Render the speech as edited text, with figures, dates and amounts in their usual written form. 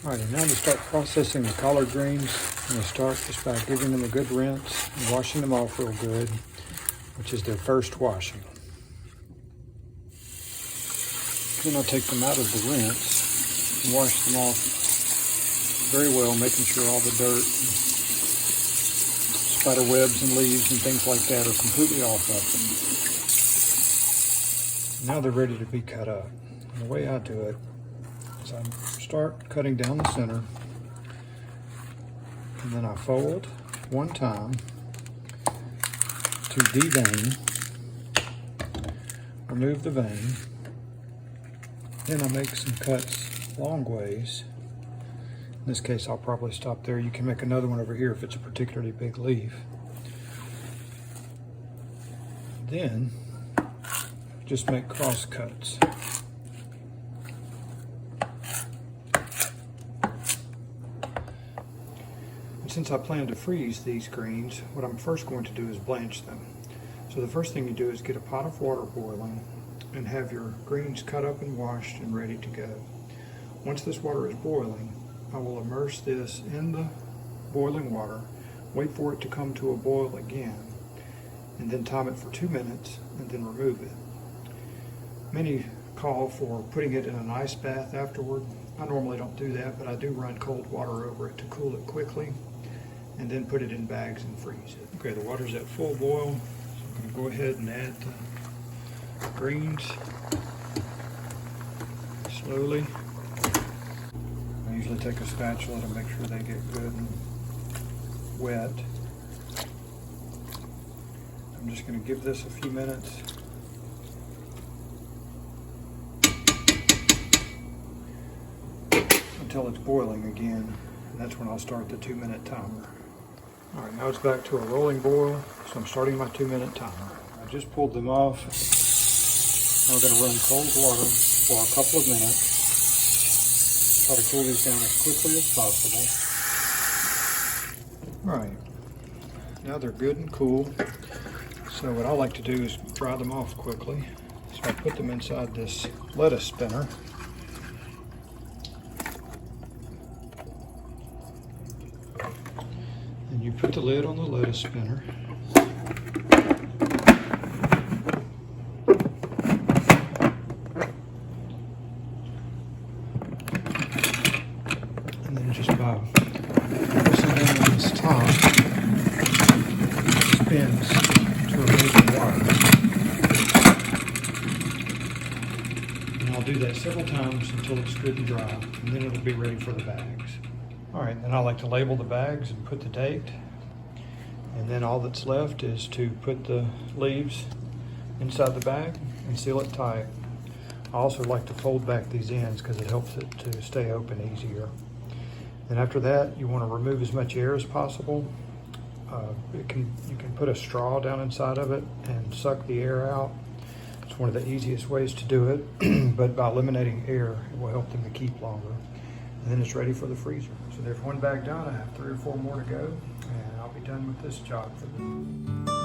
Alright, and now to start processing the collard greens, I'm going to start just by giving them a good rinse and washing them off real good, which is their first washing. Then I'll take them out of the rinse and wash them off very well, making sure all the dirt, spider webs and leaves and things like that are completely off of them. Now they're ready to be cut up. And the way I do it is I start cutting down the center, and then I fold one time to de-vein, remove the vein, then I make some cuts long ways. In this case, I'll probably stop there. You can make another one over here if it's a particularly big leaf. Then just make cross cuts. Since I plan to freeze these greens, what I'm first going to do is blanch them. So the first thing you do is get a pot of water boiling and have your greens cut up and washed and ready to go. Once this water is boiling, I will immerse this in the boiling water, wait for it to come to a boil again, and then time it for 2 minutes and then remove it. Many call for putting it in an ice bath afterward. I normally don't do that, but I do run cold water over it to cool it quickly, and then put it in bags and freeze it. Okay, the water's at full boil, so I'm going to go ahead and add the greens slowly. I usually take a spatula to make sure they get good and wet. I'm just going to give this a few minutes. Until it's boiling again, and that's when I'll start the 2-minute timer. Alright, now it's back to a rolling boil, so I'm starting my 2-minute timer. I just pulled them off. I'm going to run cold water for a couple of minutes. Try to cool these down as quickly as possible. Alright, now they're good and cool. So what I like to do is dry them off quickly. So I put them inside this lettuce spinner. And you put the lid on the lettuce spinner. And then just by pressing down on this top, it spins to remove the water. And I'll do that several times until it's good and dry, and then it'll be ready for the bags. Alright, then I like to label the bags and put the date, and then all that's left is to put the leaves inside the bag and seal it tight. I also like to fold back these ends because it helps it to stay open easier. And after that, you want to remove as much air as possible. You can put a straw down inside of it and suck the air out. It's one of the easiest ways to do it, but by eliminating air, it will help them to keep longer. And then it's ready for the freezer. So there's one bag done. I have 3 or 4 more to go, and I'll be done with this job for the